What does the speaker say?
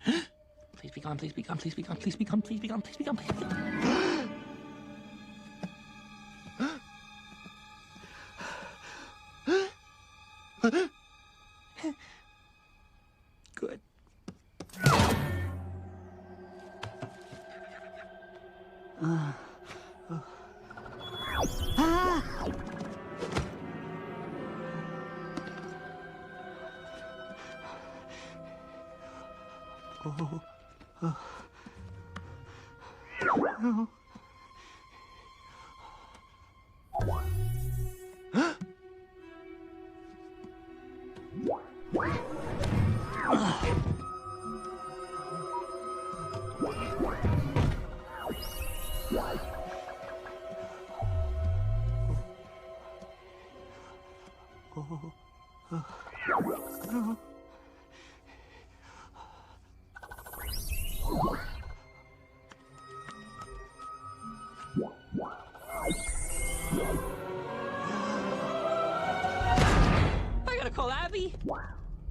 Please be gone, please be gone, please be gone, please be gone, please be gone, please be gone, please be gone. Good. I gotta call Abby.